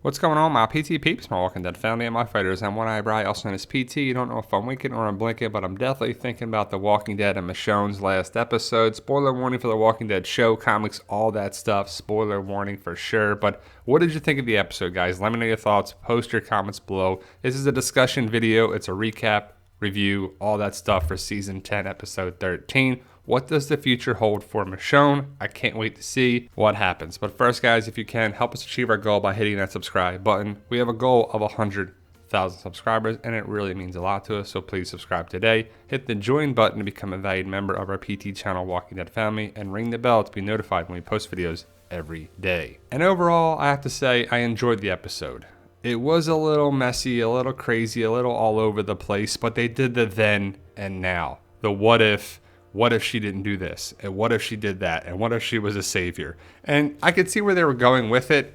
What's going on, my PT peeps, my Walking Dead family, and my fighters? I'm One Eyebrow, also known as PT. You don't know if I'm winking or I'm blinking, but I'm definitely thinking about The Walking Dead and Michonne's last episode. Spoiler warning for The Walking Dead show, comics, all that stuff. Spoiler warning for sure. But what did you think of the episode, guys? Let me know your thoughts. Post your comments below. This is a discussion video. It's a recap, review, all that stuff for Season 10, Episode 13. What does the future hold for Michonne? I can't wait to see what happens. But first, guys, if you can, help us achieve our goal by hitting that subscribe button. We have a goal of 100,000 subscribers, and it really means a lot to us, so please subscribe today. Hit the join button to become a valued member of our PT channel, Walking Dead family, and ring the bell to be notified when we post videos every day. And overall, I have to say, I enjoyed the episode. It was a little messy, a little crazy, a little all over the place, but they did the then and now. The what if she didn't do this? And what if she did that? And what if she was a savior? And I could see where they were going with it.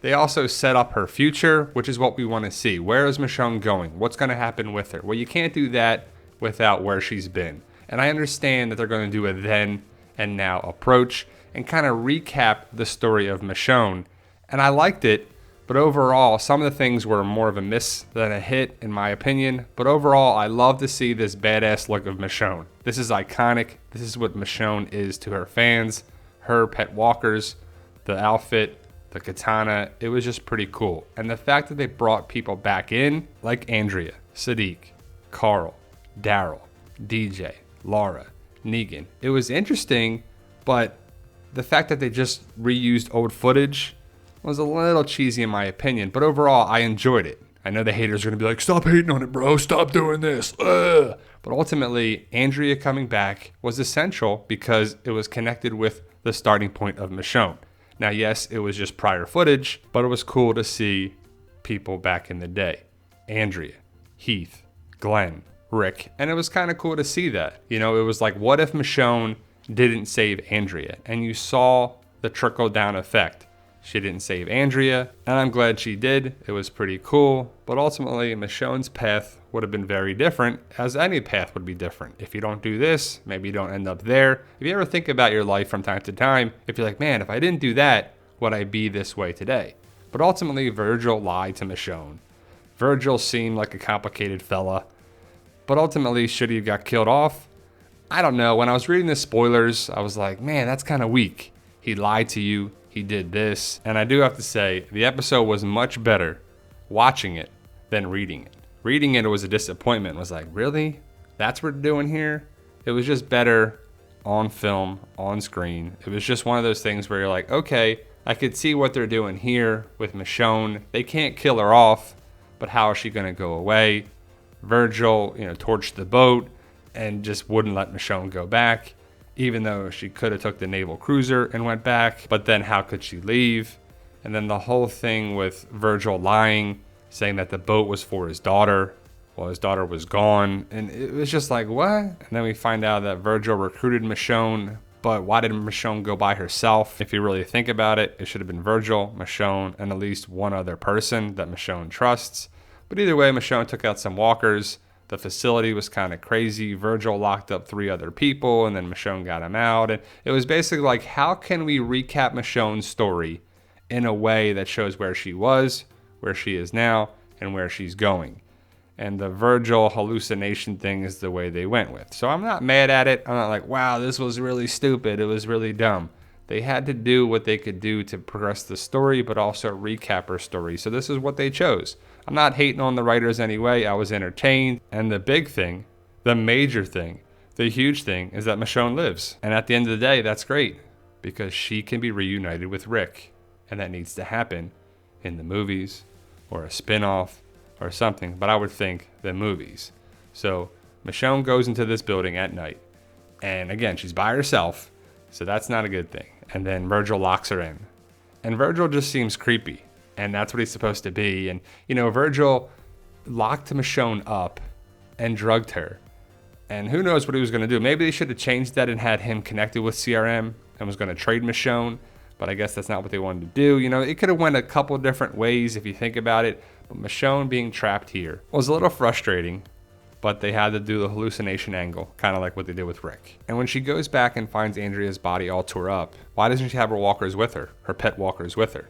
They also set up her future, which is what we want to see. Where is Michonne going? What's going to happen with her? Well, you can't do that without where she's been. And I understand that they're going to do a then and now approach and kind of recap the story of Michonne. And I liked it. But overall, some of the things were more of a miss than a hit, in my opinion. But overall, I love to see this badass look of Michonne. This is iconic. This is what Michonne is to her fans, her pet walkers, the outfit, the katana. It was just pretty cool. And the fact that they brought people back in, like Andrea, Sadiq, Carl, Daryl, DJ, Laura, Negan. It was interesting, but the fact that they just reused old footage was a little cheesy in my opinion, but overall, I enjoyed it. I know the haters are going to be like, stop hating on it, bro. Stop doing this. Ugh. But ultimately, Andrea coming back was essential because it was connected with the starting point of Michonne. Now, yes, it was just prior footage, but it was cool to see people back in the day. Andrea, Heath, Glenn, Rick, and it was kind of cool to see that. You know, it was like, what if Michonne didn't save Andrea? And you saw the trickle-down effect. She didn't save Andrea, and I'm glad she did. It was pretty cool, but ultimately Michonne's path would have been very different, as any path would be different. If you don't do this, maybe you don't end up there. If you ever think about your life from time to time, if you're like, man, if I didn't do that, would I be this way today? But ultimately, Virgil lied to Michonne. Virgil seemed like a complicated fella, but ultimately, should he have got killed off? I don't know. When I was reading the spoilers, I was like, man, that's kind of weak. He lied to you. He did this. And I do have to say, the episode was much better watching it than reading it. Reading it was a disappointment. It was like, really? That's what we're doing here? It was just better on film, on screen. It was just one of those things where you're like, okay, I could see what they're doing here with Michonne. They can't kill her off, but how is she going to go away? Virgil, torched the boat and just wouldn't let Michonne go back, even though she could have took the naval cruiser and went back. But then how could she leave? And then the whole thing with Virgil lying, saying that the boat was for his daughter. Well, his daughter was gone. And it was just like, what? And then we find out that Virgil recruited Michonne. But why did Michonne go by herself? If you really think about it, it should have been Virgil, Michonne, and at least one other person that Michonne trusts. But either way, Michonne took out some walkers. The facility was kind of crazy. Virgil locked up 3 other people, and then Michonne got him out. And it was basically like, how can we recap Michonne's story in a way that shows where she was, where she is now, and where she's going? And the Virgil hallucination thing is the way they went with. So I'm not mad at it. I'm not like, wow, this was really stupid. It was really dumb. They had to do what they could do to progress the story, but also recap her story. So this is what they chose. I'm not hating on the writers anyway. I was entertained. And the big thing, the major thing, the huge thing is that Michonne lives. And at the end of the day, that's great because she can be reunited with Rick. And that needs to happen in the movies or a spin-off or something. But I would think the movies. So Michonne goes into this building at night. And again, she's by herself. So that's not a good thing. And then Virgil locks her in. And Virgil just seems creepy. And that's what he's supposed to be. And, Virgil locked Michonne up and drugged her. And who knows what he was going to do. Maybe they should have changed that and had him connected with CRM and was going to trade Michonne. But I guess that's not what they wanted to do. It could have went a couple different ways if you think about it. But Michonne being trapped here was a little frustrating. But they had to do the hallucination angle, kind of like what they did with Rick. And when she goes back and finds Andrea's body all tore up, why doesn't she have her walkers with her, her pet walkers with her?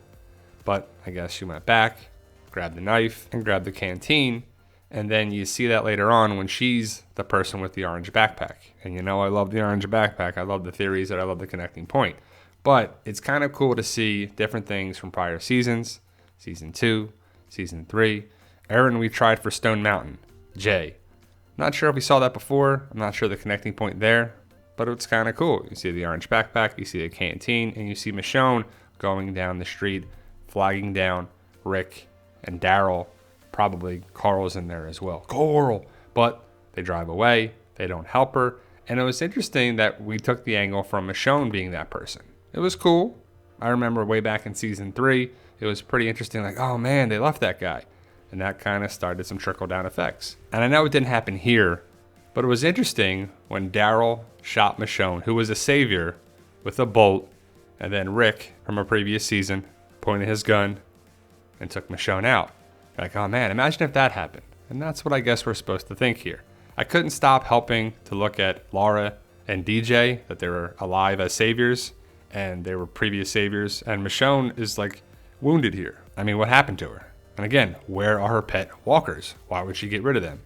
But I guess she went back, grabbed the knife, and grabbed the canteen. And then you see that later on when she's the person with the orange backpack. And you know I love the orange backpack. I love the theories, that I love the connecting point. But it's kind of cool to see different things from prior seasons. Season 2, Season 3. Aaron, we tried for Stone Mountain. Jay. Not sure if we saw that before. I'm not sure the connecting point there. But it's kind of cool. You see the orange backpack, you see the canteen, and you see Michonne going down the street, flagging down Rick and Daryl. Probably Carl's in there as well. Carl! But they drive away. They don't help her. And it was interesting that we took the angle from Michonne being that person. It was cool. I remember way back in Season 3, it was pretty interesting. Like, oh man, they left that guy. And that kind of started some trickle-down effects. And I know it didn't happen here, but it was interesting when Daryl shot Michonne, who was a savior, with a bolt. And then Rick, from a previous season, pointed his gun and took Michonne out. Like, oh man, imagine if that happened. And that's what I guess we're supposed to think here. I couldn't stop helping to look at Laura and DJ, that they were alive as saviors, and they were previous saviors. And Michonne is like wounded here. I mean, what happened to her? And again, where are her pet walkers? Why would she get rid of them?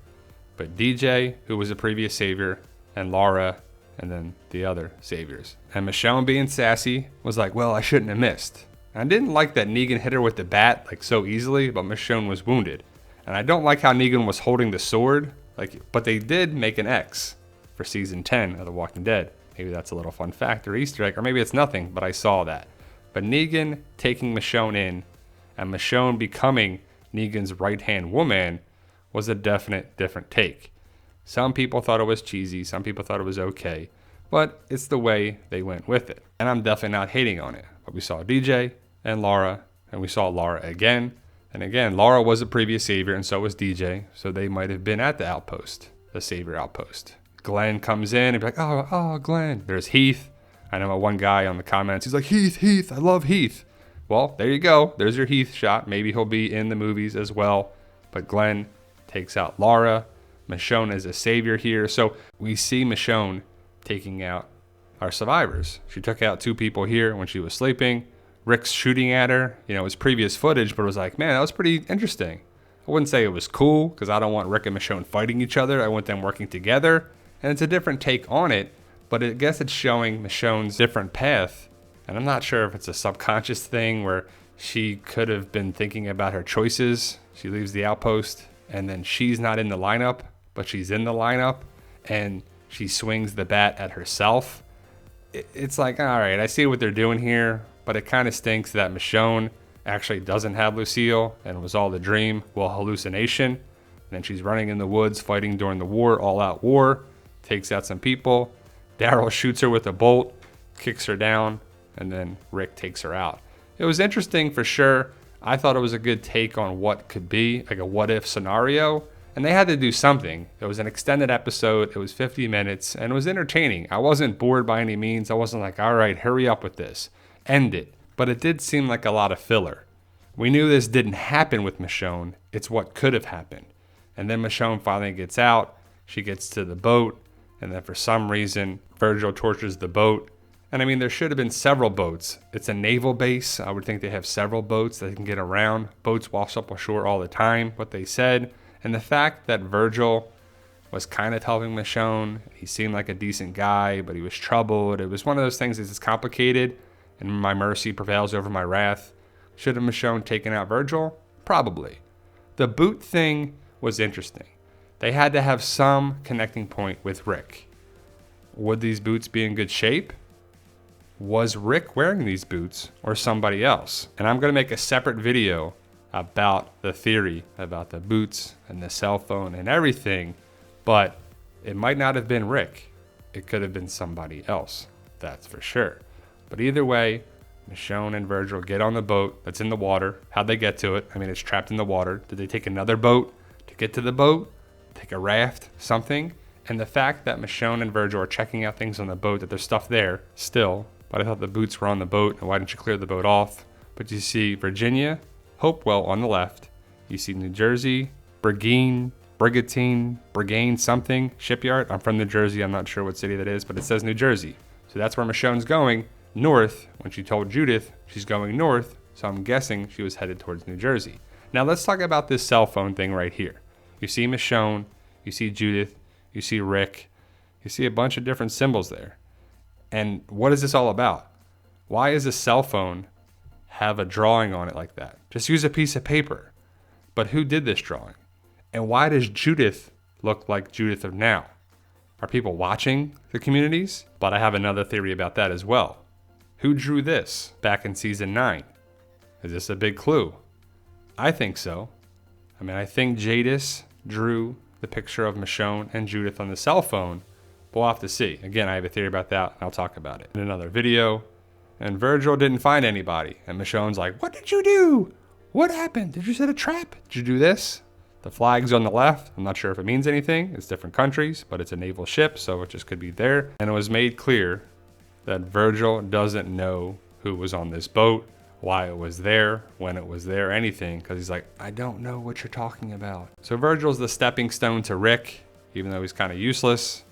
But DJ, who was a previous savior, and Laura, and then the other saviors. And Michonne, being sassy, was like, well, I shouldn't have missed. I didn't like that Negan hit her with the bat like so easily, but Michonne was wounded. And I don't like how Negan was holding the sword, but they did make an X for Season 10 of The Walking Dead. Maybe that's a little fun fact or Easter egg, or maybe it's nothing, but I saw that. But Negan taking Michonne in, and Michonne becoming Negan's right-hand woman, was a definite different take. Some people thought it was cheesy, some people thought it was okay, but it's the way they went with it. And I'm definitely not hating on it. But we saw DJ and Laura, and we saw Laura again. And again, Laura was a previous savior, and so was DJ, so they might have been at the outpost, the savior outpost. Glenn comes in and be like, oh, Glenn. There's Heath. I know one guy on the comments, he's like, Heath, I love Heath. Well, there you go. There's your Heath shot. Maybe he'll be in the movies as well. But Glenn takes out Laura. Michonne is a savior here. So we see Michonne taking out our survivors. She took out 2 people here when she was sleeping. Rick's shooting at her. You know, it was previous footage, but it was like, man, that was pretty interesting. I wouldn't say it was cool, because I don't want Rick and Michonne fighting each other. I want them working together. And it's a different take on it, but I guess it's showing Michonne's different path. And I'm not sure if it's a subconscious thing where she could have been thinking about her choices. She leaves the outpost, and then she's not in the lineup, but she's in the lineup, and she swings the bat at herself. It's like, all right, I see what they're doing here, but it kind of stinks that Michonne actually doesn't have Lucille, and it was all the dream, well, hallucination. And then she's running in the woods, fighting during the war, all-out war, takes out some people. Daryl shoots her with a bolt, kicks her down, and then Rick takes her out. It was interesting for sure. I thought it was a good take on what could be, like a what-if scenario. And they had to do something. It was an extended episode. It was 50 minutes, and it was entertaining. I wasn't bored by any means. I wasn't like, all right, hurry up with this. End it. But it did seem like a lot of filler. We knew this didn't happen with Michonne. It's what could have happened. And then Michonne finally gets out. She gets to the boat. And then for some reason, Virgil tortures the boat. And I mean, there should have been several boats. It's a naval base. I would think they have several boats that can get around. Boats wash up ashore all the time, what they said. And the fact that Virgil was kind of helping Michonne, he seemed like a decent guy, but he was troubled. It was one of those things that's complicated, and my mercy prevails over my wrath. Should have Michonne taken out Virgil? Probably. The boot thing was interesting. They had to have some connecting point with Rick. Would these boots be in good shape? Was Rick wearing these boots or somebody else? And I'm going to make a separate video about the theory about the boots and the cell phone and everything, but it might not have been Rick. It could have been somebody else, that's for sure. But either way, Michonne and Virgil get on the boat that's in the water. How'd they get to it? I mean, it's trapped in the water. Did they take another boat to get to the boat? Take a raft? Something? And the fact that Michonne and Virgil are checking out things on the boat, that there's stuff there still, but I thought the boots were on the boat, and why didn't you clear the boat off? But you see Virginia, Hopewell on the left. You see New Jersey, Brigantine, something, shipyard. I'm from New Jersey. I'm not sure what city that is, but it says New Jersey. So that's where Michonne's going, north. When she told Judith she's going north, So I'm guessing she was headed towards New Jersey. Now let's talk about this cell phone thing right here. You see Michonne, you see Judith, you see Rick, you see a bunch of different symbols there. And what is this all about? Why does a cell phone have a drawing on it like that? Just use a piece of paper. But who did this drawing? And why does Judith look like Judith of now? Are people watching the communities? But I have another theory about that as well. Who drew this back in season 9? Is this a big clue? I think so. I mean, I think Jadis drew the picture of Michonne and Judith on the cell phone, but we'll have to see. Again, I have a theory about that, and I'll talk about it in another video. And Virgil didn't find anybody, and Michonne's like, what did you do? What happened? Did you set a trap? Did you do this? The flag's on the left. I'm not sure if it means anything. It's different countries, but it's a naval ship, so it just could be there. And it was made clear that Virgil doesn't know who was on this boat, why it was there, when it was there, anything, because he's like, I don't know what you're talking about. So Virgil's the stepping stone to Rick, even though he's kind of useless.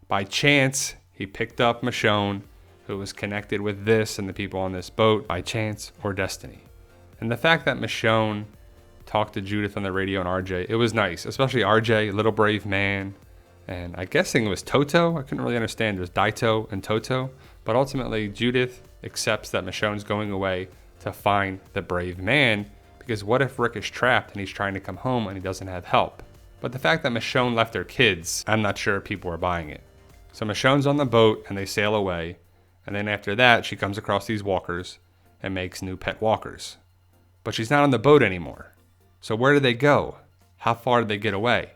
By chance, he picked up Michonne, who was connected with this and the people on this boat, by chance or destiny. And the fact that Michonne talked to Judith on the radio and RJ, it was nice, especially RJ, little brave man. And I'm guessing it was Toto. I couldn't really understand. It was Daito and Toto. But ultimately, Judith accepts that Michonne's going away to find the brave man, because what if Rick is trapped and he's trying to come home and he doesn't have help? But the fact that Michonne left her kids, I'm not sure people are buying it. So Michonne's on the boat and they sail away. And then after that, she comes across these walkers and makes new pet walkers. But she's not on the boat anymore. So where did they go? How far did they get away?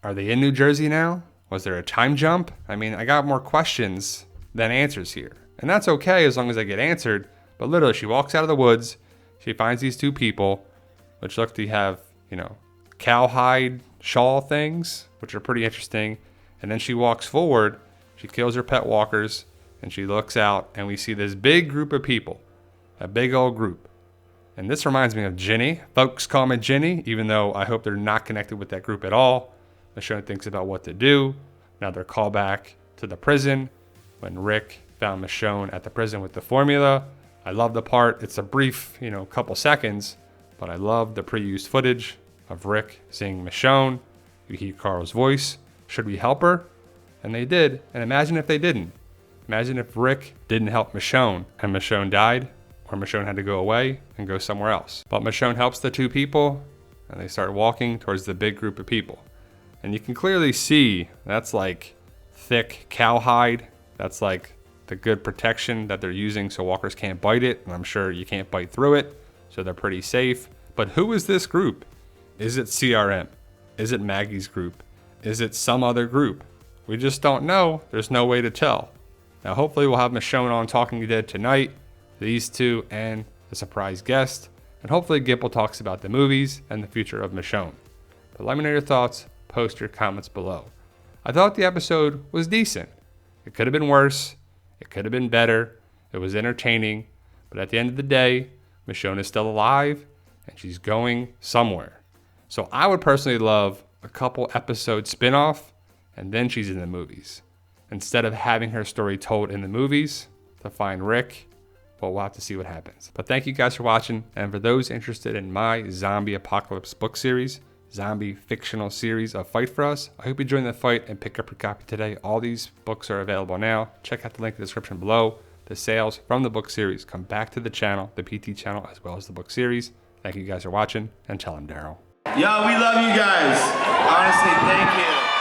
Are they in New Jersey now? Was there a time jump? I mean, I got more questions than answers here. And that's okay as long as they get answered. But literally, she walks out of the woods. She finds these two people, which look to have, cowhide shawl things, which are pretty interesting. And then she walks forward. She kills her pet walkers. And she looks out. And we see this big group of people. A big old group. And this reminds me of Ginny. Folks call me Ginny, even though I hope they're not connected with that group at all. Michonne thinks about what to do. Another callback to the prison when Rick found Michonne at the prison with the formula. I love the part. It's a brief, couple seconds, but I love the pre-used footage of Rick seeing Michonne. You hear Carl's voice. Should we help her? And they did. And imagine if they didn't. Imagine if Rick didn't help Michonne and Michonne died, or Michonne had to go away and go somewhere else. But Michonne helps the two people, and they start walking towards the big group of people. And you can clearly see that's like thick cowhide. That's like the good protection that they're using so walkers can't bite it. And I'm sure you can't bite through it, so they're pretty safe. But who is this group? Is it CRM? Is it Maggie's group? Is it some other group? We just don't know. There's no way to tell. Now, hopefully we'll have Michonne on Talking Dead tonight, these two and the surprise guest. And hopefully Gimple talks about the movies and the future of Michonne. But let me know your thoughts. Post your comments below. I thought the episode was decent. It could have been worse. It could have been better. It was entertaining. But at the end of the day, Michonne is still alive and she's going somewhere. So I would personally love a couple episode spin-off and then she's in the movies. Instead of having her story told in the movies to find Rick, well, we'll have to see what happens. But thank you guys for watching. And for those interested in my zombie apocalypse book series, zombie fictional series of Fight For Us, I hope you join the fight and pick up your copy today. All these books are available now. Check out the link in the description below. The sales from the book series come back to the channel, the PT channel, as well as the book series. Thank you guys for watching, and tell them Daryl. Yo, we love you guys. Honestly, thank you.